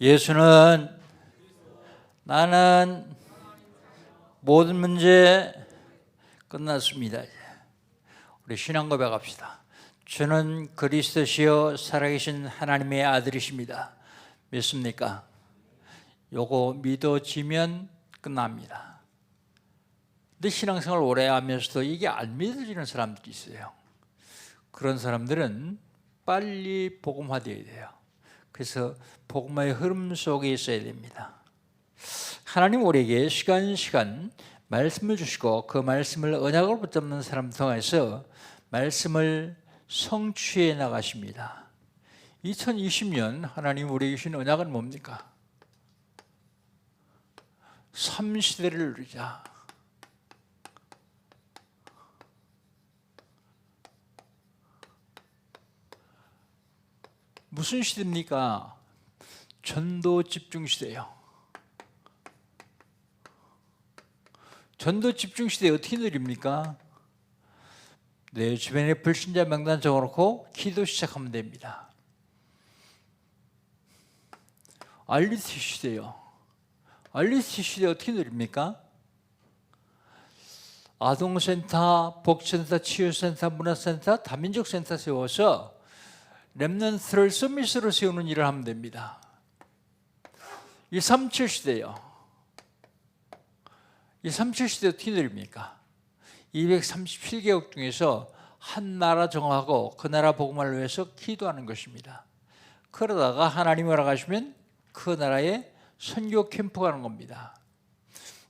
예수는 나는 모든 문제 끝났습니다. 우리 신앙 고백합시다. 주는 그리스도시요 살아계신 하나님의 아들이십니다. 믿습니까? 요거 믿어지면 끝납니다. 근데 신앙생활 오래 하면서도 이게 안 믿어지는 사람들이 있어요. 그런 사람들은 빨리 복음화되어야 돼요. 그래서 복음화의 흐름 속에 있어야 됩니다. 하나님 우리에게 시간 말씀을 주시고 그 말씀을 언약으로 붙잡는 사람 통해서 말씀을 성취해 나가십니다. 2020년 하나님 우리에게 주신 언약은 뭡니까? 삼시대를 누리자. 무슨 시대입니까? 전도 집중 시대예요. 전도 집중 시대 어떻게 누립니까? 내 주변에 불신자 명단 적어놓고 기도 시작하면 됩니다. 알리티 시대요. 알리티 시대 어떻게 누립니까? 아동센터, 복지센터, 치유센터, 문화센터, 다민족 센터 세워서 렘넌트를 서밋으로 세우는 일을 하면 됩니다. 이 37 시대요. 이 37 시대 어떻게 누립니까? 237개국 중에서 한 나라 정하고 그 나라 복음화를 위해서 기도하는 것입니다. 그러다가 하나님이 허락하시면 그 나라에 선교 캠프 가는 겁니다.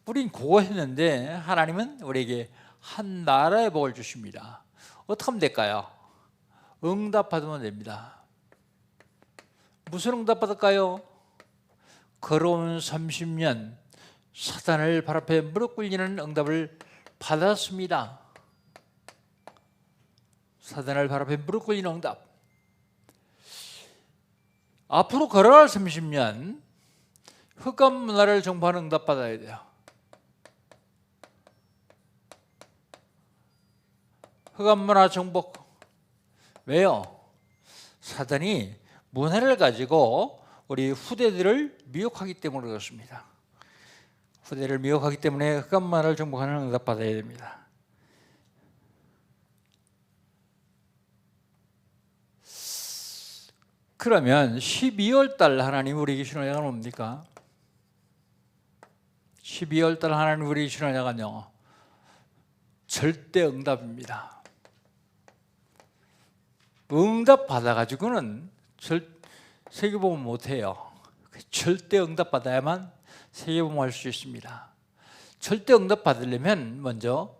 우린 그거 했는데 하나님은 우리에게 한 나라의 복을 주십니다. 어떻게 하면 될까요? 응답 받으면 됩니다. 무슨 응답 받을까요? 걸어온 30년 사단을 발 앞에 무릎 꿇리는 응답을 받았습니다. 사단을 발 앞에 무릎 꿇리는 응답. 앞으로 걸어갈 30년 흑암 문화를 정복하는 응답 받아야 돼요. 흑암 문화 정복. 왜요? 사단이 문화를 가지고 우리 후대들을 미혹하기 때문에 그렇습니다. 후대를 미혹하기 때문에 흑암 문화를 정복하는 응답 받아야 됩니다. 그러면 12월 달 하나님 우리에게 주신 언약은 뭡니까? 12월 달 하나님 우리에게 주신 언약은요, 절대 응답입니다. 응답 받아가지고는 세계복음 못해요. 절대 응답 받아야만 세계복음 할 수 있습니다. 절대 응답 받으려면 먼저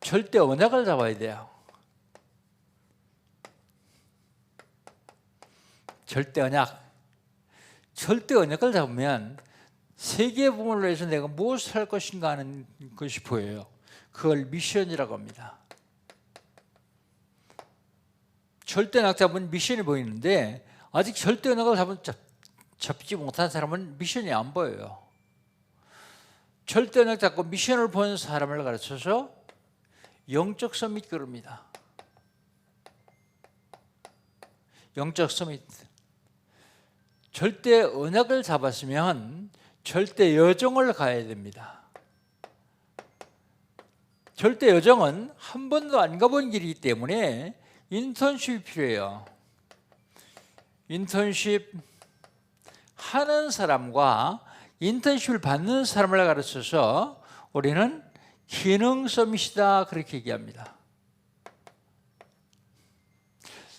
절대 언약을 잡아야 돼요. 절대 언약. 절대 언약을 잡으면 세계복음을 위해서 내가 무엇을 할 것인가 하는 것이 보여요. 그걸 미션이라고 합니다. 절대 언약 잡으면 미션이 보이는데 아직 절대 언약을 잡지 못한 사람은 미션이 안 보여요. 절대 언약 잡고 미션을 본 사람을 가르쳐서 영적 서밋 그럽니다. 영적 서밋. 절대 언약을 잡았으면 절대 여정을 가야 됩니다. 절대 여정은 한 번도 안 가본 길이기 때문에 인턴십이 필요해요. 인턴십 하는 사람과 인턴십을 받는 사람을 가르쳐서 우리는 기능 서밋이다 그렇게 얘기합니다.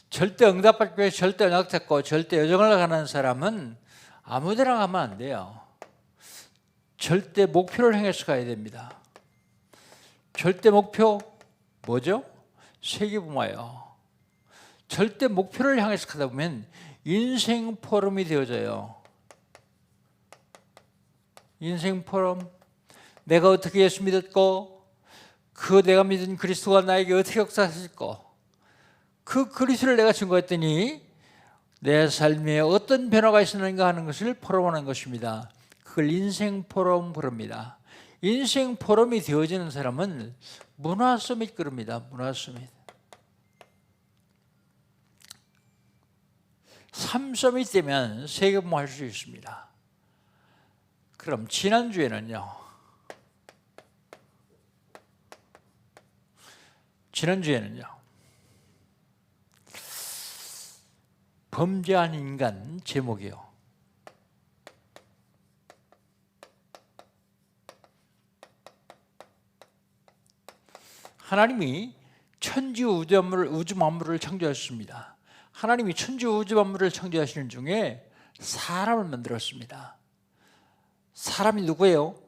절대 응답 받기 위해 절대 언약 잡고 절대 여정을 가는 사람은 아무 데나 가면 안 돼요. 절대 목표를 향해서 가야 됩니다. 절대 목표 뭐죠? 세계복음화요. 절대 목표를 향해서 가다 보면 인생 포럼이 되어져요. 인생 포럼. 내가 어떻게 예수 믿었고 그 내가 믿은 그리스도가 나에게 어떻게 역사하셨고 그 그리스도를 내가 증거했더니 내 삶에 어떤 변화가 있었는가 하는 것을 포럼하는 것입니다. 그걸 인생 포럼 부릅니다. 인생 포럼이 되어지는 사람은 문화 서밋 그럽니다. 문화 서밋. 3서밋 되면 세계복음 할 수 있습니다. 그럼 지난주에는요. 범죄한 인간 제목이요. 하나님이 천지 우주 만물을 창조하셨습니다. 하나님이 천지 우주 만물을 창조하시는 중에 사람을 만들었습니다. 사람이 누구예요?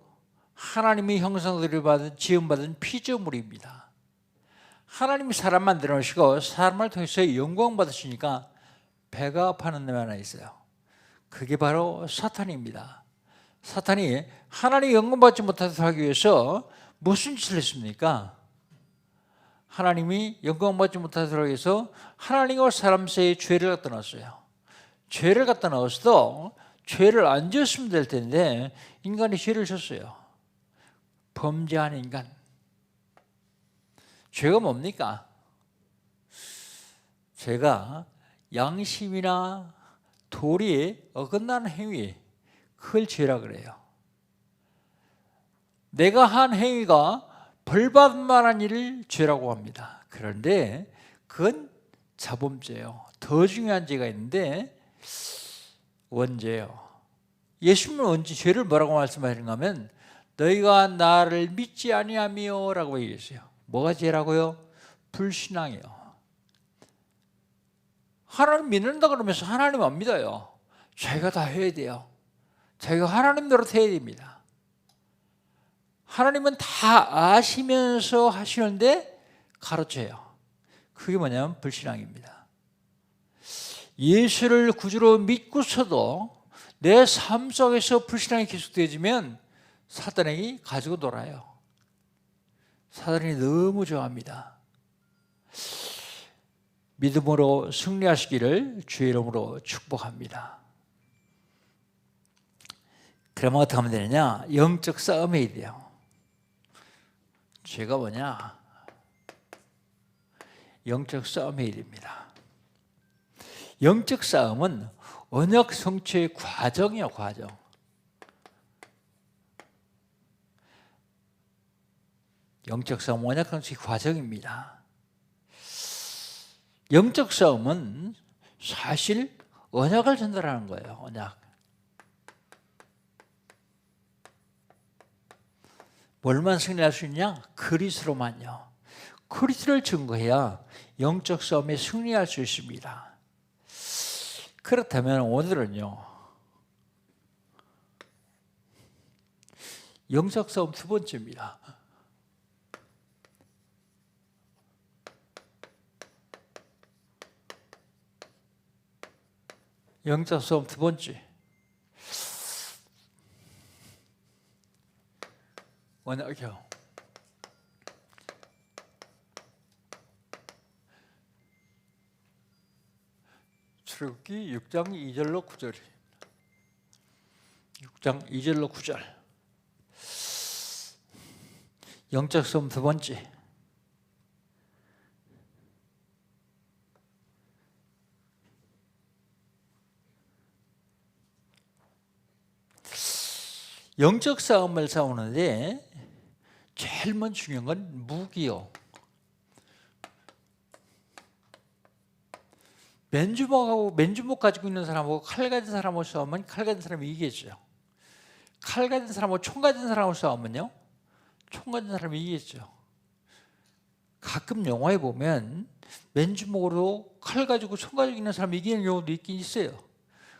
하나님의 형상대로 지음받은 피조물입니다. 하나님이 사람 만들어 놓으시고 사람을 통해서 영광 받으시니까 배가 아파하는 놈이 하나 있어요. 그게 바로 사탄입니다. 사탄이 하나님의 영광 받지 못하도록 하기 위해서 무슨 짓을 했습니까? 하나님이 영광 받지 못하도록 해서 하나님과 사람 사이에 죄를 갖다 넣었어요. 죄를 갖다 넣었어도 죄를 안 지었으면 될 텐데 인간이 죄를 졌어요. 범죄한 인간. 죄가 뭡니까? 죄가 양심이나 도리에 어긋나는 행위, 그걸 죄라 그래요. 내가 한 행위가 벌받을 만한 일을 죄라고 합니다. 그런데 그건 자범죄예요. 더 중요한 죄가 있는데 원죄예요. 예수님은 언제 죄를 뭐라고 말씀하시는가 하면 너희가 나를 믿지 아니하며 라고 얘기했어요. 뭐가 죄라고요? 불신앙이요. 하나님 믿는다 그러면서 하나님 안 믿어요. 자기가 다 해야 돼요. 자기가 하나님 노릇 해야 됩니다. 하나님은 다 아시면서 하시는데 가르쳐요. 그게 뭐냐면 불신앙입니다. 예수를 구주로 믿고서도 내 삶 속에서 불신앙이 계속되어지면 사탄이 가지고 놀아요. 사탄이 너무 좋아합니다. 믿음으로 승리하시기를 주의 이름으로 축복합니다. 그러면 어떻게 하면 되느냐? 영적 싸움이 해야 돼요. 죄가 뭐냐? 영적 싸움이 해야 됩니다. 영적 싸움은 언약 성취의 과정이에요. 과정. 영적 싸움은 언약 성취의 과정입니다. 영적 싸움은 사실 언약을 전달하는 거예요. 언약. 뭘만 승리할 수 있냐? 그리스도로만요. 그리스도를 증거해야 영적 싸움에 승리할 수 있습니다. 그렇다면 오늘은요, 영적 싸움 두 번째입니다. 영적 싸움 두 번째. 언약이요. 출애굽기 6장 2절로 9절입니다. 6장 2절로 9절. 영적 싸움 두 번째. 영적 싸움을 싸우는데 제일 먼저 중요한 건 무기요. 맨주먹 가지고 있는 사람하고 칼 가진 사람하고 싸우면 칼 가진 사람이 이기겠죠. 칼 가진 사람하고 총 가진 사람하고 싸우면요, 총 가진 사람이 이기겠죠. 가끔 영화에 보면 맨주먹으로 칼 가지고 총 가지고 있는 사람이 이기는 경우도 있긴 있어요.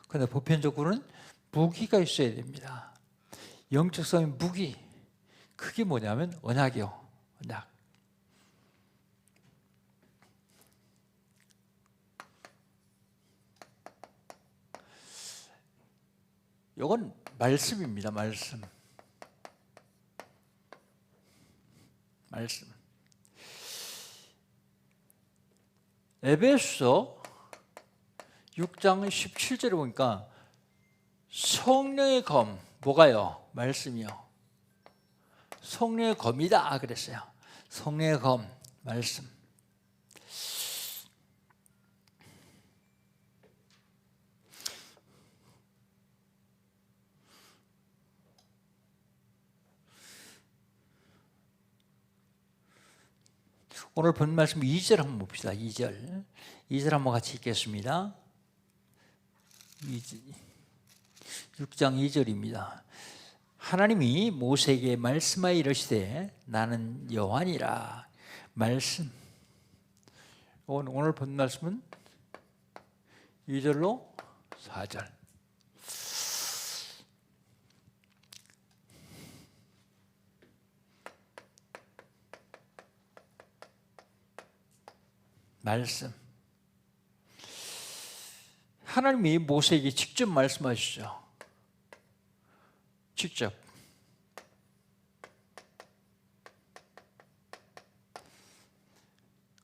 그런데 보편적으로는 무기가 있어야 됩니다. 영적 싸움의 무기, 그게 뭐냐면 언약이요. 언약. 이건 말씀입니다. 말씀. 에베소서 6장 17절에 보니까 성령의 검, 뭐가요? 말씀이요. 성령의 검이다 그랬어요. 성령의 검, 말씀. 오늘 본 말씀 2절 한번 봅시다. 2절 한번 같이 읽겠습니다. 6장 2절입니다. 하나님이 모세에게 말씀하여 이르시되 나는 여호와니라. 말씀. 오늘 본 말씀은 2절로 4절. 말씀. 하나님이 모세에게 직접 말씀하시죠. 직접.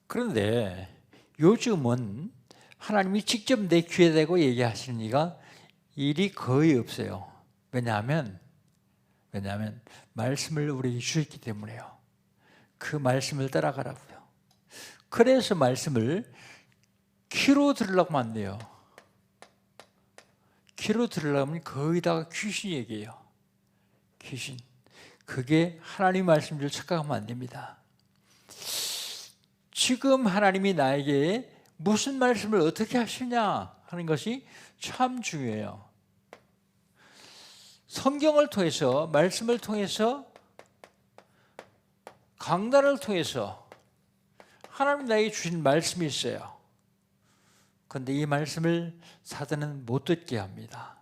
그런데 요즘은 하나님이 직접 내 귀에 대고 얘기하시는 이가 일이 거의 없어요. 왜냐하면 말씀을 우리에게 주셨기 때문에요. 그 말씀을 따라가라고요. 그래서 말씀을 귀로 들으려고 안 돼요. 귀로 들으려면 거의 다 귀신 얘기예요. 귀신. 그게 하나님 말씀인 줄 착각하면 안 됩니다. 지금 하나님이 나에게 무슨 말씀을 어떻게 하시냐 하는 것이 참 중요해요. 성경을 통해서, 말씀을 통해서, 강단을 통해서 하나님 나에게 주신 말씀이 있어요. 그런데 이 말씀을 사단은 못 듣게 합니다.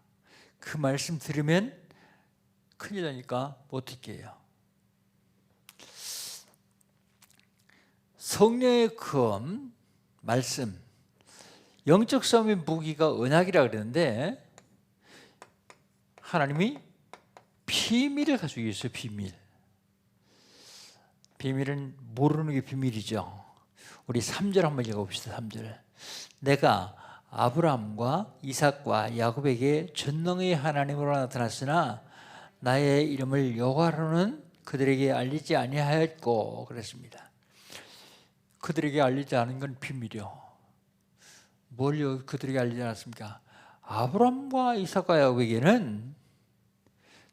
그 말씀 들으면 큰일 나니까 못 듣게 해요. 성령의 검, 말씀, 영적 싸움의 무기가 언약이라 그러는데 하나님이 비밀을 가지고 있어요. 비밀은 모르는 게 비밀이죠. 우리 3절 한번 읽어봅시다. 3절. 내가 아브라함과 이삭과 야곱에게 전능의 하나님으로 나타났으나 나의 이름을 여호와로는 그들에게 알리지 아니하였고 그랬습니다. 그들에게 알리지 않은 건 비밀이요. 뭘 그들에게 알리지 않았습니까? 아브라함과 이삭과 야곱에게는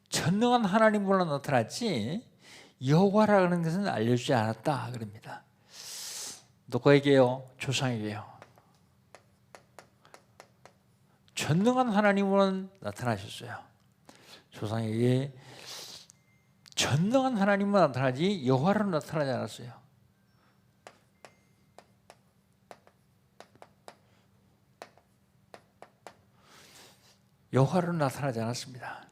전능한 하나님으로 나타났지 여호와라는 것은 알려주지 않았다 그럽니다. 누구에게요? 조상에게요. 전능한 하나님으로 나타나셨어요. 조상에게 전능한 하나님으로 나타나지 여호와로 나타나지 않았어요. 여호와로 나타나지 않았습니다.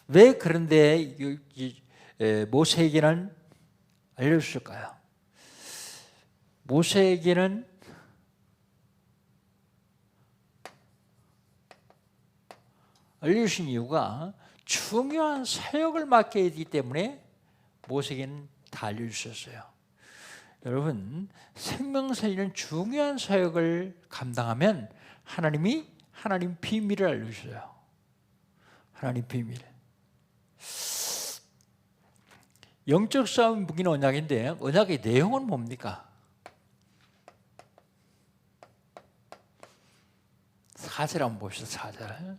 왜 그런데 모세에게는 알려주실까요? 모세에게는 알려주신 이유가 중요한 사역을 맡게 되기 때문에 모세에게는 다 알려주셨어요. 여러분, 생명 살리는 중요한 사역을 감당하면 하나님 비밀을 알려주셔요. 하나님 비밀. 영적 싸움 무기는 언약인데 언약의 내용은 뭡니까? 4절 한번 봅시다. 4절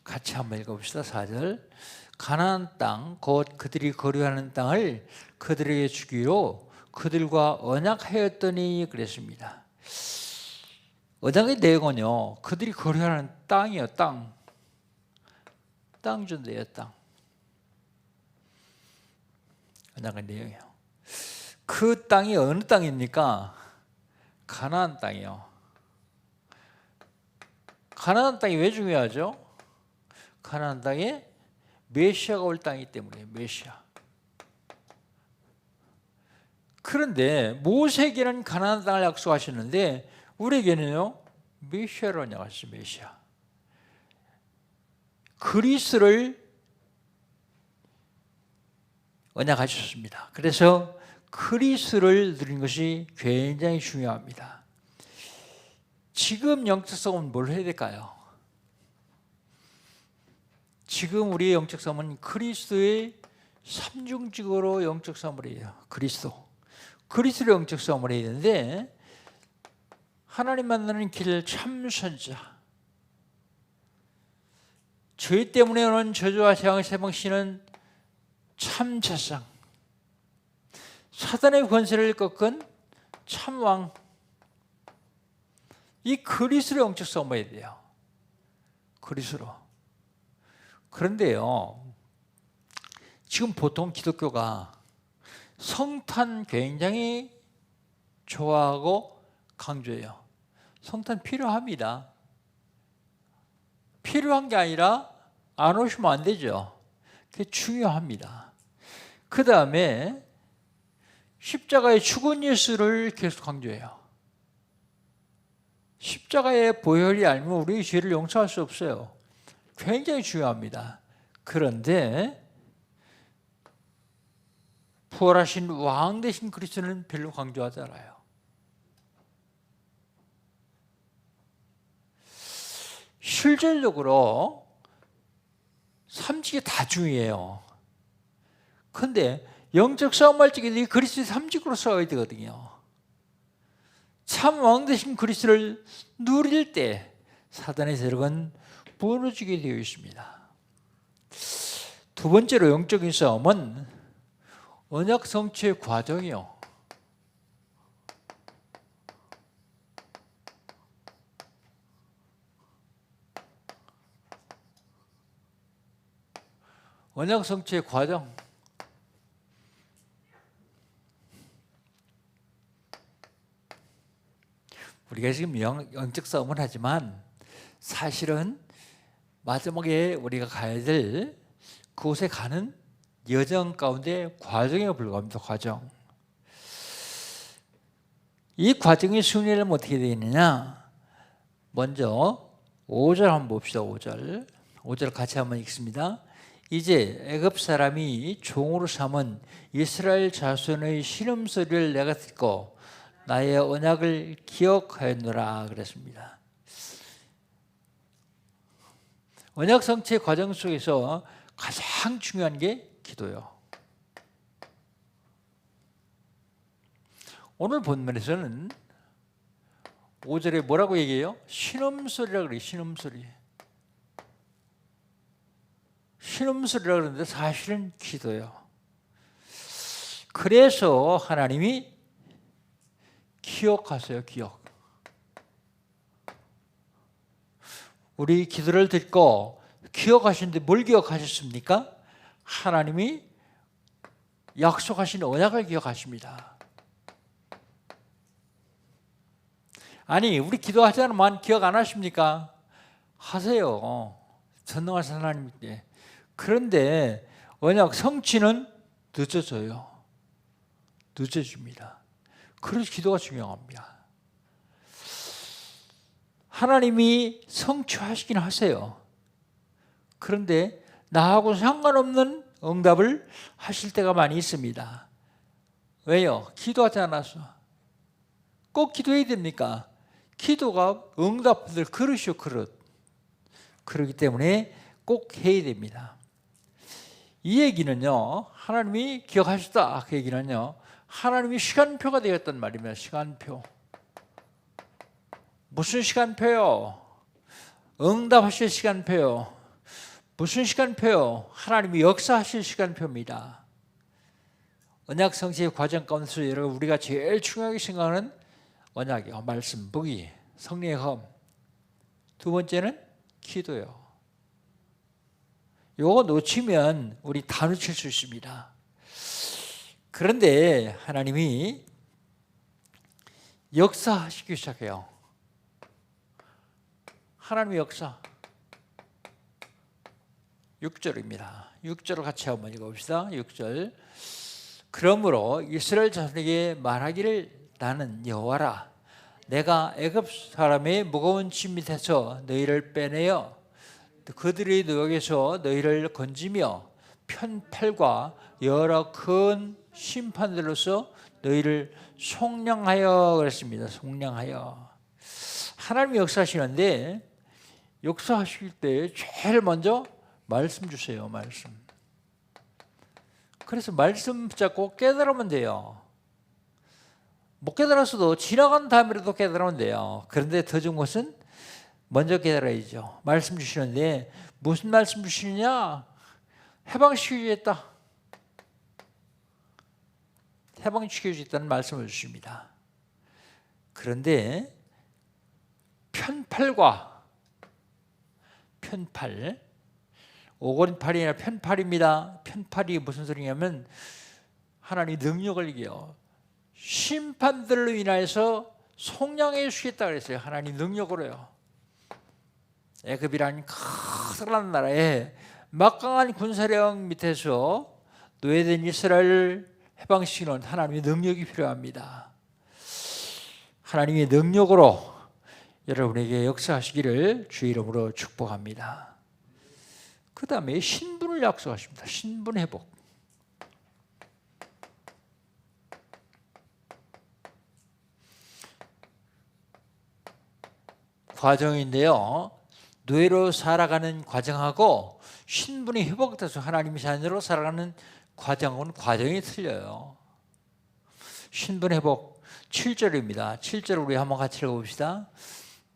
같이 한번 읽어봅시다. 4절. 가나안 땅 곧 그들이 거류하는 땅을 그들에게 주기로 그들과 언약하였더니 그랬습니다. 언약의 내용은요, 그들이 거류하는 땅이요. 땅 준대요. 땅. 언약의 내용이요. 그 땅이 어느 땅입니까? 가나안 땅이요. 가나안 땅이 왜 중요하죠? 가나안 땅에 메시아가 올 땅이기 때문에 메시아. 그런데 모세에게는 가나안 땅을 약속하셨는데 우리에게는요 메시아로 언약하셨어요. 메시아. 그리스도를 언약하셨습니다. 그래서 그리스도를 누리는 것이 굉장히 중요합니다. 지금 영적 싸움은 뭘 해야 될까요? 지금 우리의 영적 싸움은 그리스도의 삼중직으로 영적 싸움을 해요. 그리스도의 영적 싸움을 해야 되는데 하나님 만나는 길 참선자, 죄 때문에 오는 저주와 재앙의 세방시는 참자상, 사단의 권세를 꺾은 참왕, 이 그리스도의 영적 싸움해야 돼요. 그리스도. 그런데요, 지금 보통 기독교가 성탄 굉장히 좋아하고 강조해요. 성탄 필요합니다. 필요한 게 아니라 안 오시면 안 되죠. 그게 중요합니다. 그 다음에 십자가의 죽은 예수를 계속 강조해요. 십자가의 보혈이 아니면 우리의 죄를 용서할 수 없어요. 굉장히 중요합니다. 그런데 부활하신 왕 되신 그리스도는 별로 강조하지 않아요. 실질적으로 삼직이 다 중요해요. 그런데 영적 싸움할 적에 그리스도의 삼직으로 싸워야 되거든요. 참 왕 되신 그리스도를 누릴 때 사단의 세력은 무너지게 되어 있습니다. 두 번째로 영적인 싸움은 언약 성취의 과정이요. 언약 성취의 과정. 우리가 지금 영적 싸움을 하지만 사실은 마지막에 우리가 가야 될 그곳에 가는 여정 가운데 과정에 불과합니다. 과정. 이 과정의 순위는 어떻게 되어 있느냐? 먼저 5절 한번 봅시다. 5절 같이 한번 읽습니다. 이제 애굽 사람이 종으로 삼은 이스라엘 자손의 신음소리를 내가 듣고 나의 언약을 기억하였노라 그랬습니다. 언약 성취의 과정 속에서 가장 중요한 게 기도요. 오늘 본문에서는 5절에 뭐라고 얘기해요? 신음소리라고 그래요. 신음소리. 신음소리라고 그러는데 사실은 기도요. 그래서 하나님이 기억하세요. 기억. 우리 기도를 듣고 기억하시는데 뭘 기억하셨습니까? 하나님이 약속하신 언약을 기억하십니다. 아니, 우리 기도하자만 기억 안 하십니까? 하세요. 전능하신 하나님께. 그런데 언약 성취는 늦어져요. 늦어집니다. 그래서 기도가 중요합니다. 하나님이 성취하시긴 하세요. 그런데 나하고 상관없는 응답을 하실 때가 많이 있습니다. 왜요? 기도하지 않아서. 꼭 기도해야 됩니까? 기도가 응답받을 그릇이요, 그릇. 그렇기 때문에 꼭 해야 됩니다. 이 얘기는요, 하나님이 기억하셨다. 그 얘기는요, 하나님이 시간표가 되었단 말입니다. 시간표. 무슨 시간표요? 응답하실 시간표요. 무슨 시간표요? 하나님이 역사하실 시간표입니다. 언약 성취의 과정 가운데서 여러분 우리가 제일 중요하게 생각하는 언약이요, 말씀, 복이, 성령의 검. 두 번째는 기도요. 요거 놓치면 우리 다 놓칠 수 있습니다. 그런데 하나님이 역사하시기 시작해요. 하나님의 역사. 6절입니다. 6절을 같이 한번 읽어봅시다. 6절. 그러므로 이스라엘 자손에게 말하기를 나는 여호와라. 내가 애굽 사람의 무거운 짐 밑에서 너희를 빼내어 그들의 노역에서 너희를 건지며 편팔과 여러 큰 심판들로서 너희를 속량하여 그랬습니다. 속량하여. 하나님이 역사하시는데 역사하실 때 제일 먼저 말씀 주세요. 말씀. 그래서 말씀 붙잡고 깨달으면 돼요. 못 깨달았어도 지나간 다음에라도 깨달으면 돼요. 그런데 더 좋은 것은 먼저 깨달아야죠. 말씀 주시는데 무슨 말씀 주시느냐? 해방시키겠다. 해방시킬 수 있다는 말씀을 주십니다. 그런데 편팔과 편팔, 5권팔이 아니라 편팔입니다. 편팔이 무슨 소리냐면 하나님 능력을 이겨요. 심판들로 인하여서 속량해 주시겠다 그랬어요. 하나님 능력으로요. 애굽이라는 커다란 나라에 막강한 군사력 밑에서 노예된 이스라엘을 해방시키는 하나님의 능력이 필요합니다. 하나님의 능력으로 여러분에게 역사하시기를 주의 이름으로 축복합니다. 그 다음에 신분을 약속하십니다. 신분 회복. 과정인데요. 노예로 살아가는 과정하고 신분이 회복돼서 하나님의 자녀로 살아가는 과정은 과정이 틀려요. 신분 회복 7절입니다. 7절 우리 한번 같이 읽어봅시다.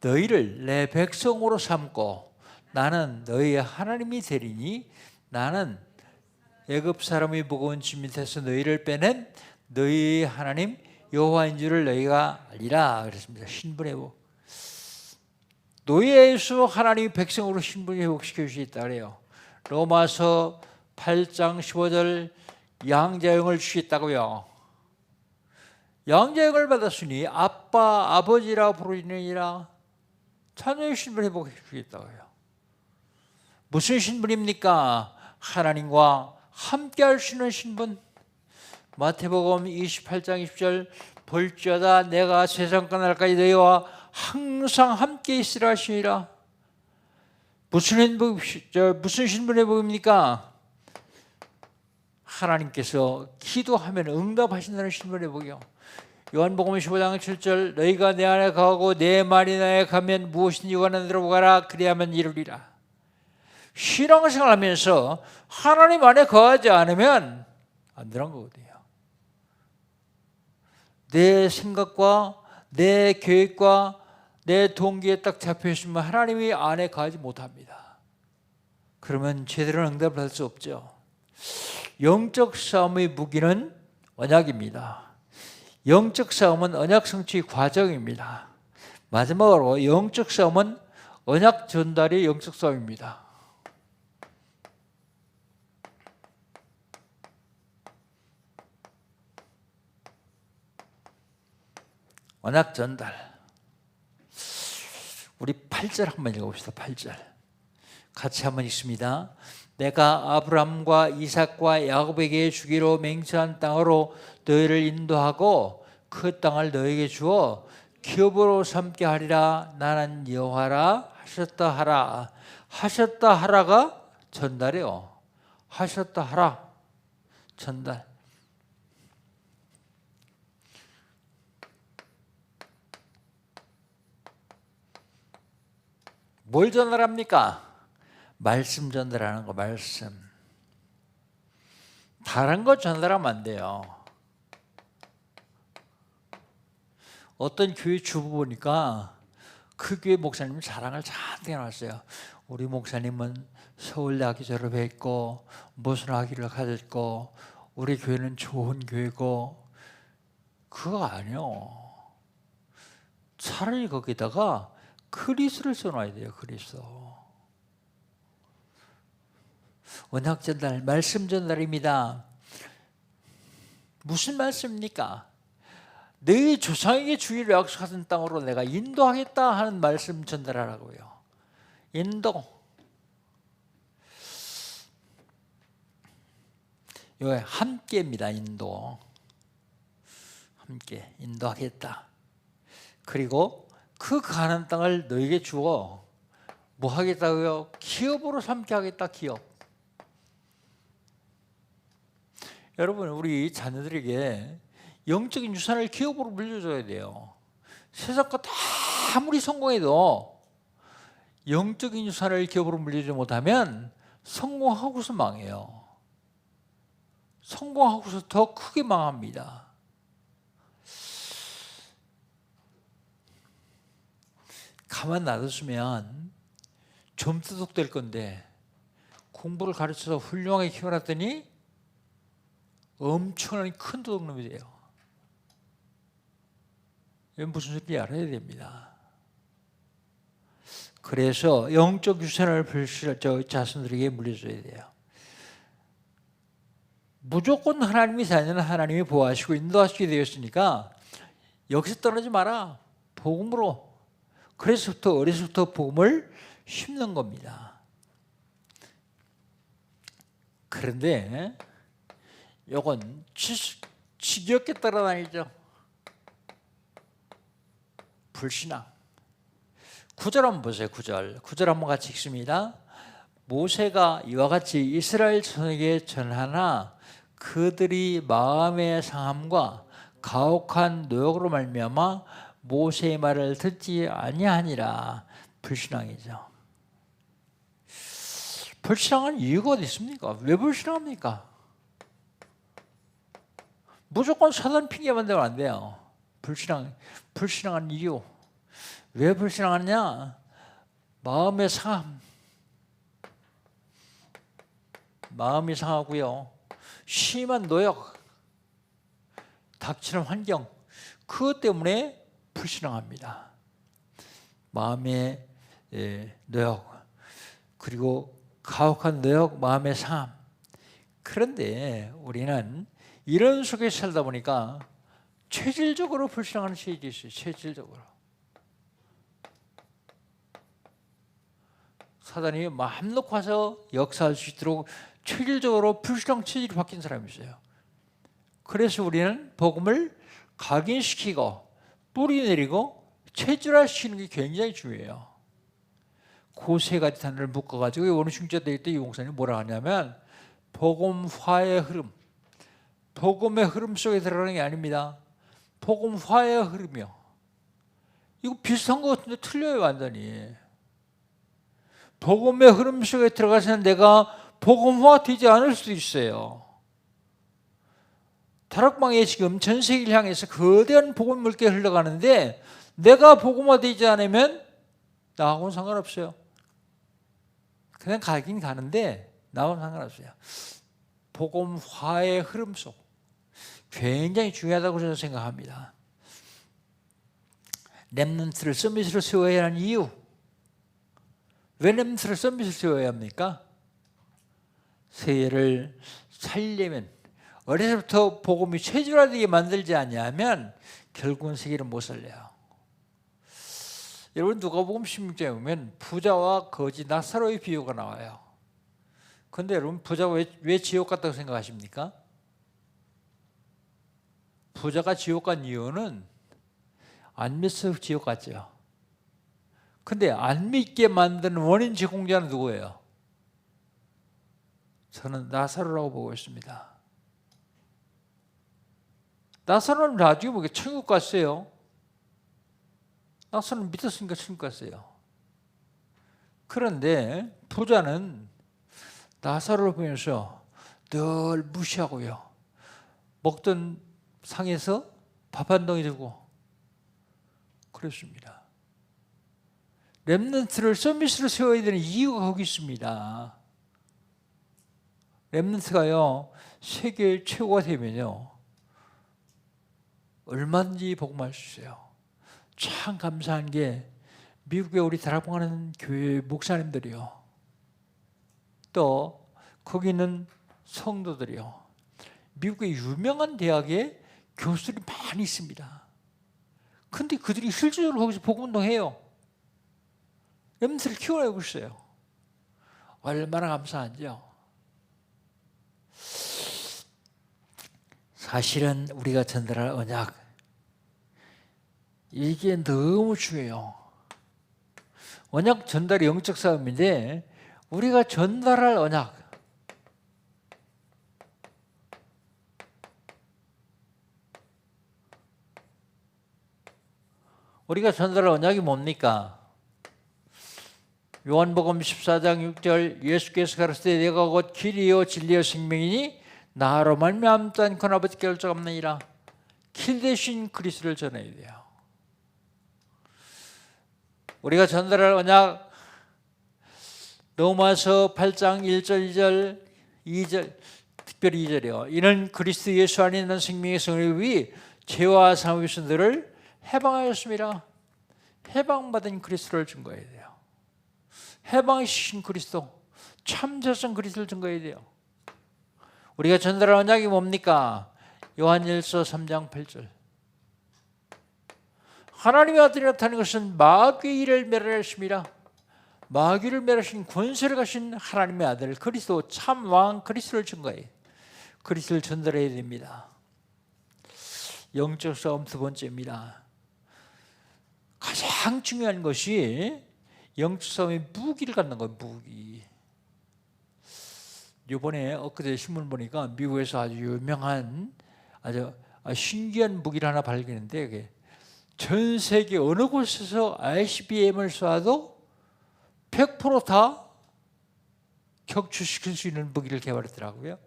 너희를 내 백성으로 삼고 나는 너희의 하나님이 되리니 나는 애굽 사람의 무거운 짐 밑에서 너희를 빼낸 너희의 하나님 여호와인 줄을 너희가 알리라 그랬습니다. 신분 회복. 노예에서 하나님이 백성으로 신분 회복시켜 주시겠다 그래요. 로마서 8장 15절 양자형을 주시겠다고요. 양자형을 받았으니 아빠 아버지라 부르느니라. 자녀의 신분 회복해 주겠다고요. 무슨 신분입니까? 하나님과 함께 할 수 있는 신분. 마태복음 28장 20절 볼지어다 내가 세상 끝날까지 너희와 항상 함께 있으라 하시니라. 무슨 신분 회복입니까? 하나님께서 기도하면 응답하신다는 신분 회복이요. 요한복음 15장 7절 너희가 내 안에 거하고 내 말이 나에 가면 무엇이든지 원하는 대로 구하라 그리하면 이루리라. 신앙생활하면서 하나님 안에 거하지 않으면 안 되는 거거든요. 내 생각과 내 계획과 내 동기에 딱 잡혀 있으면 하나님이 안에 거하지 못합니다. 그러면 제대로 응답을 할 수 없죠. 영적 싸움의 무기는 언약입니다. 영적 싸움은 언약 성취의 과정입니다. 마지막으로 영적 싸움은 언약 전달이 영적 싸움입니다. 언약 전달. 우리 8절 한번 읽어봅시다. 8절 같이 한번 읽습니다. 내가 아브라함과 이삭과 야곱에게 주기로 맹세한 땅으로 너희를 인도하고 그 땅을 너희에게 주어 기업으로 삼게 하리라. 나는 여호와라 하셨다 하라. 하셨다 하라가 전달이요. 하셨다 하라 전달. 뭘 전달합니까? 말씀 전달하는 거. 말씀. 다른 거 전달하면 안 돼요. 어떤 교회 주부 보니까 그 교회 목사님 자랑을 잔뜩 해놨어요. 우리 목사님은 서울대학교 졸업했고 무슨 학위를 가졌고 우리 교회는 좋은 교회고. 그거 아니요. 차라리 거기다가 그리스도를 써놔야 돼요. 그리스도. 언약 전달, 말씀 전달입니다. 무슨 말씀입니까? 너희 조상에게 주기로 약속하신 땅으로 내가 인도하겠다 하는 말씀 전달하라고요. 인도. 이거 함께입니다. 인도. 함께 인도하겠다. 그리고 그 가나안 땅을 너에게 주어 뭐 하겠다고요? 기업으로 삼게 하겠다. 기업. 여러분 우리 자녀들에게 영적인 유산을 기업으로 물려줘야 돼요. 세상 거 다 아무리 성공해도 영적인 유산을 기업으로 물려주지 못하면 성공하고서 망해요. 성공하고서 더 크게 망합니다. 가만 놔뒀으면 점수독될 건데 공부를 가르쳐서 훌륭하게 키워놨더니 엄청난 큰 도둑놈이 돼요. 이건 무슨 소리인지 알아야 됩니다. 그래서 영적 유산을 자손들에게 물려줘야 돼요. 무조건 하나님이 자녀는 하나님이 보호하시고 인도하시게 되었으니까 여기서 떠나지 마라. 복음으로. 그래서부터 어려서부터 복음을 심는 겁니다. 그런데 이건 지겹게 따라다니죠. 불신앙. 9절 한번 보세요. 9절 한번 같이 읽습니다. 모세가 이와 같이 이스라엘 자손에게 전하나 그들이 마음의 상함과 가혹한 노역으로 말미암아 모세의 말을 듣지 아니하니라. 불신앙이죠. 불신앙은 이유가 어디 있습니까? 왜 불신앙합니까? 무조건 사단 핑계만 대면 안 돼요. 불신앙한 이유. 왜 불신앙하느냐? 마음의 상함. 마음이 상하고요. 심한 노역, 닥치는 환경, 그것 때문에 불신앙합니다. 마음의 노역, 그리고 가혹한 노역, 마음의 상함. 그런데 우리는 이런 속에 살다 보니까 체질적으로 불신앙하는 체질이 있어요. 체질적으로. 사단이 마음 놓고 와서 역사할 수 있도록 체질적으로 불신앙 체질이 바뀐 사람이 있어요. 그래서 우리는 복음을 각인시키고 뿌리 내리고 체질화시키는 게 굉장히 중요해요. 그 세 가지 단어를 묶어가지고 오늘 중재대회 때 이 목사님이 뭐라 하냐면 복음화의 흐름, 복음의 흐름 속에 들어가는 게 아닙니다. 복음화의 흐름이요. 이거 비슷한 것 같은데 틀려요 완전히. 복음의 흐름 속에 들어가서는 내가 복음화 되지 않을 수도 있어요. 다락방에 지금 전 세계를 향해서 거대한 복음 물결이 흘러가는데 내가 복음화 되지 않으면 나하고는 상관없어요. 그냥 가긴 가는데 나하고는 상관없어요. 복음화의 흐름 속 굉장히 중요하다고 저는 생각합니다. 렘넌트를 서밋으로 세워야 하는 이유. 왜 렘넌트를 서밋으로 세워야 합니까? 세계를 살려면 어려서부터 복음이 체질화되게 만들지 않냐면 결국은 세계를 못 살려요. 여러분 누가복음 16장에 보면 부자와 거지 나사로의 비유가 나와요. 그런데 여러분 부자가 왜 지옥 갔다고 생각하십니까? 부자가 지옥 간 이유는 안 믿어서 지옥 갔죠. 근데 안 믿게 만드는 원인 제공자는 누구예요? 저는 나사로라고 보고 있습니다. 나사로는 나중에 보니까 천국 갔어요. 나사로는 믿었으니까 천국 갔어요. 그런데 부자는 나사로를 보면서 늘 무시하고요. 먹던 상에서 밥 한 덩이 주고 그랬습니다. 렘넌트를 서밋으로 세워야 되는 이유가 거기 있습니다. 렘넌트가요 세계 최고가 되면요 얼마든지 복음할 수 있어요. 참 감사한 게 미국에 우리 다락방하는 교회 목사님들이요 또 거기 있는 성도들이요 미국의 유명한 대학에 교수들이 많이 있습니다. 근데 그들이 실질적으로 거기서 복음운동해요. 렘넌트를 키워내고 있어요. 얼마나 감사한지요. 사실은 우리가 전달할 언약 이게 너무 중요해요. 언약 전달이 영적 싸움인데 우리가 전달할 언약 우리가 전달할 언약이 뭡니까? 요한복음 14장 6절 예수께서 가르치되 내가 곧 길이요 진리요 생명이니 나로 말미암지 않고는 아버지께 올 자 없느니라. 길 대신 그리스도를 전해야 돼요. 우리가 전달할 언약 로마서 8장 1절 2절 2절 특별히 2절이요. 이는 그리스도 예수 안에 있는 생명의 성을 위해 죄와 사망에서 너를 해방하였습니다. 해방받은 그리스도를 증거해야 돼요. 해방시킨 그리스도, 참자성 그리스도를 증거해야 돼요. 우리가 전달할 언약이 뭡니까? 요한일서 3장 8절. 하나님의 아들이 나타난 것은 마귀의 일을 멸하였습니다. 마귀를 멸하신 권세를 가신 하나님의 아들 그리스도, 참왕 그리스도를 증거해 그리스도를 전달해야 됩니다. 영적 싸움 두 번째입니다. 가장 중요한 것이 영적 싸움의 무기를 갖는 거예요. 무기. 이번에 엊그제 신문 보니까 미국에서 아주 유명한 아주 신기한 무기를 하나 발견했는데, 전 세계 어느 곳에서 ICBM을 쏴도 100% 다 격추시킬 수 있는 무기를 개발했더라고요.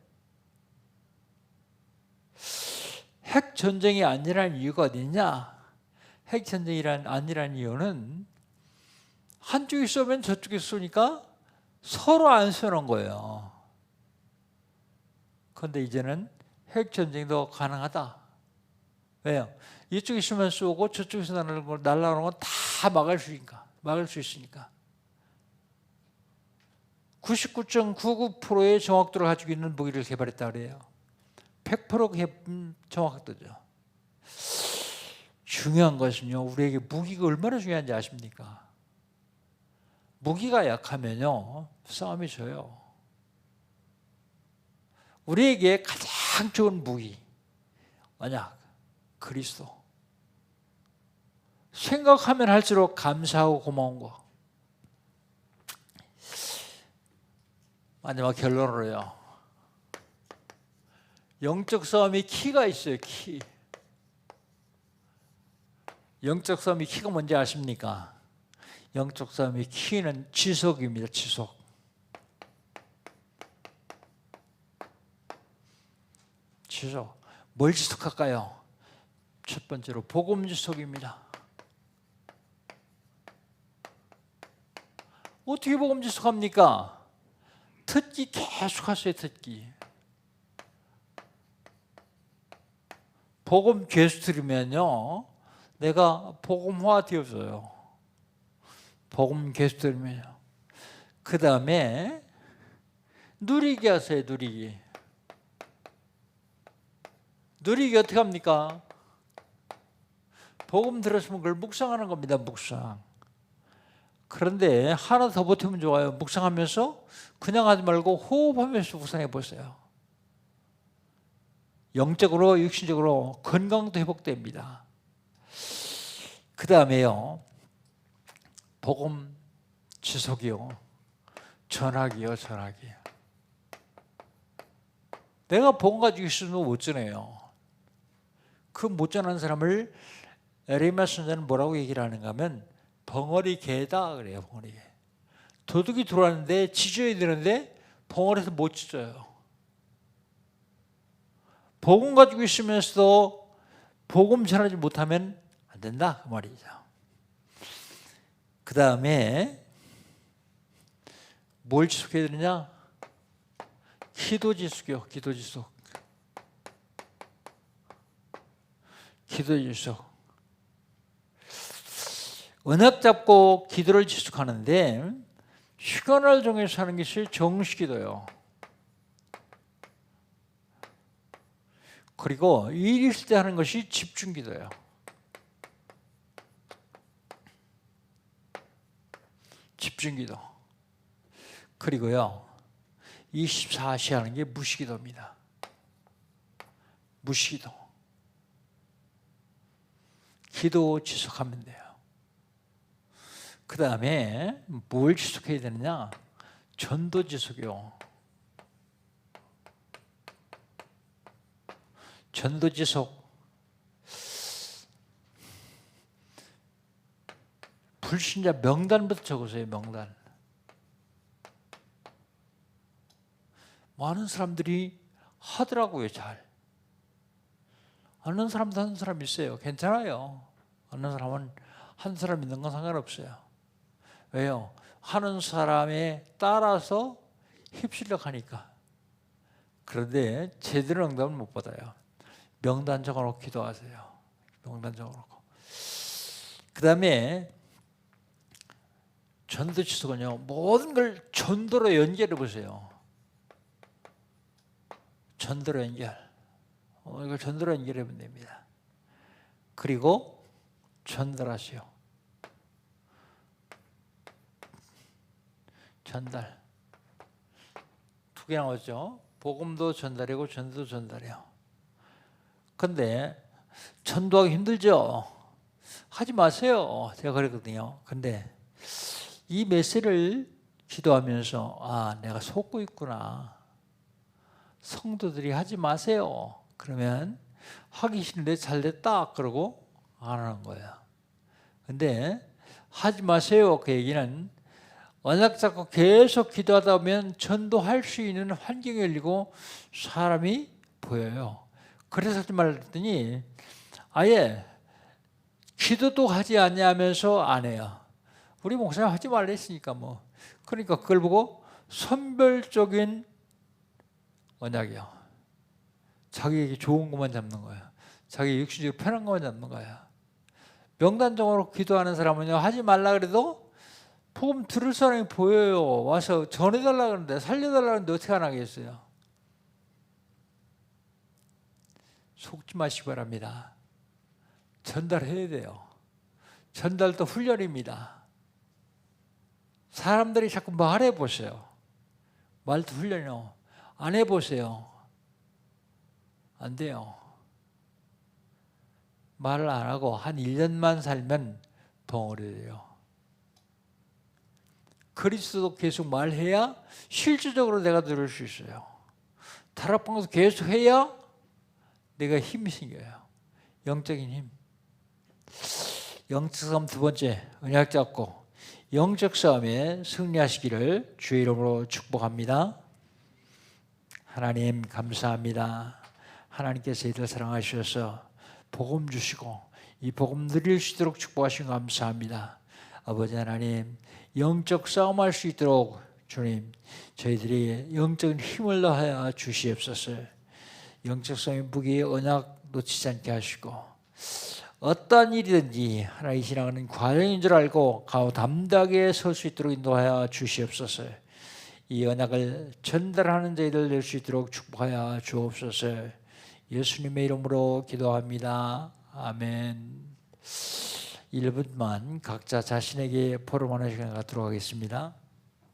핵전쟁이 아니라는 이유가 어디냐? 핵전쟁이 아니라는 이유는 한쪽이 쏘면 저쪽이 쏘니까 서로 안 쏘는 거예요. 그런데 이제는 핵전쟁도 가능하다. 왜요? 이쪽에 있으면 쏘고 저쪽에서 날아오는 건 다 막을 수 있으니까. 99.99%의 정확도를 가지고 있는 무기를 개발했다 그래요. 100% 정확도죠. 중요한 것은요, 우리에게 무기가 얼마나 중요한지 아십니까? 무기가 약하면요, 싸움이 져요. 우리에게 가장 좋은 무기, 만약 그리스도. 생각하면 할수록 감사하고 고마운 거. 마지막 결론으로요, 영적 싸움이 키가 있어요. 키. 영적 싸움이 키가 뭔지 아십니까? 영적 싸움의 키는 지속입니다. 지속. 지속. 뭘 지속할까요? 첫 번째로 복음 지속입니다. 어떻게 복음 지속합니까? 듣기 계속 하세요. 듣기. 복음 계속 들으면요, 내가 복음화 되어져요. 복음 계속 들으면요. 그 다음에 누리기 하세요. 누리기. 누리기 어떻게 합니까? 복음 들었으면 그걸 묵상하는 겁니다. 묵상. 그런데 하나 더 보태면 좋아요. 묵상하면서 그냥 하지 말고 호흡하면서 묵상해 보세요. 영적으로 육신적으로 건강도 회복됩니다. 그 다음에요, 복음 지속이요, 전하기요. 전하기. 내가 복음 가지고 있으면 못 전해요. 그 못 전하는 사람을 에레미야 선지자는 뭐라고 얘기를 하는가 하면 벙어리 개다 그래요. 벙어리 개. 도둑이 들어왔는데 짖어야 되는데 벙어리에서 못 짖어요. 복음 가지고 있으면서도 복음 전하지 못하면 안 된다 그 말이죠. 그 다음에 뭘 지속해야 되느냐? 기도 지속이요. 기도 지속. 기도 지속. 언약 잡고 기도를 지속하는데 시간을 정해서 하는 것이 정식기도요. 그리고 일이 있을 때 하는 것이 집중기도예요. 집중기도. 그리고요, 24시 하는 게 무시기도입니다. 무시기도. 기도 지속하면 돼요. 그 다음에 뭘 지속해야 되느냐? 전도 지속이요. 전도 지속. 불신자 명단부터 적으세요. 명단. 많은 사람들이 하더라고요. 잘. 아는 사람도 한 사람 있어요. 괜찮아요. 아는 사람은 한 사람 있는 건 상관없어요. 왜요? 하는 사람에 따라서 휩쓸려 가니까. 그런데 제대로 응답을 못 받아요. 명단 적어놓고 기도하세요. 명단 적어놓고. 그 다음에 전도 지속은요, 모든 걸 전도로 연결해 보세요. 전도로 연결. 이걸 전도로 연결해 보면 됩니다. 그리고 전달하세요. 전달. 두 개 나오죠. 복음도 전달이고 전도도 전달이에요. 근데 전도하기 힘들죠. 하지 마세요. 제가 그랬거든요. 근데 이 메시지를 기도하면서 내가 속고 있구나. 성도들이 하지 마세요. 그러면 하기 싫은데 잘 됐다 그러고 안 하는 거예요. 근데 하지 마세요 그 얘기는 언약 잡고 계속 기도하다 보면 전도할 수 있는 환경이 열리고 사람이 보여요. 그래서 하지 말랬더니 아예 기도도 하지 않냐면서 안 해요. 우리 목사님 하지 말라 했으니까 뭐. 그러니까 그걸 보고 선별적인 언약이요. 자기에게 좋은 것만 잡는 거예요. 자기 육신적으로 편한 것만 잡는 거예요. 명단적으로 기도하는 사람은요, 하지 말라 그래도 복음 들을 사람이 보여요. 와서 전해달라 그러는데, 살려달라 그러는데 어떻게 안 하겠어요? 속지 마시기 바랍니다. 전달해야 돼요. 전달도 훈련입니다. 사람들이 자꾸 말해보세요. 말도 훈련이요. 안 해보세요. 안 돼요. 말을 안 하고 한 1년만 살면 덩어리 돼요. 그리스도 계속 말해야 실질적으로 내가 들을 수 있어요. 다락방에서 계속 해야 내가 힘이 생겨요. 영적인 힘. 영적 싸움 두 번째, 언약 잡고 영적 싸움에 승리하시기를 주의 이름으로 축복합니다. 하나님 감사합니다. 하나님께서 이들 사랑하셔서 복음 주시고 이 복음 누릴 수 있도록 축복하신 거 감사합니다. 아버지 하나님, 영적 싸움할 수 있도록 주님, 저희들이 영적인 힘을 더하여 주시옵소서. 영적 싸움의 무기 언약 놓치지 않게 하시고 어떠한 일이든지 하나님 지나가는 과정인 줄 알고 가오 담대하게 설 수 있도록 인도하여 주시옵소서. 이 언약을 전달하는 저희들 될 수 있도록 축복하여 주옵소서. 예수님의 이름으로 기도합니다. 아멘. 1분만 각자 자신에게 포럼하는 시간 갖도록 하겠습니다.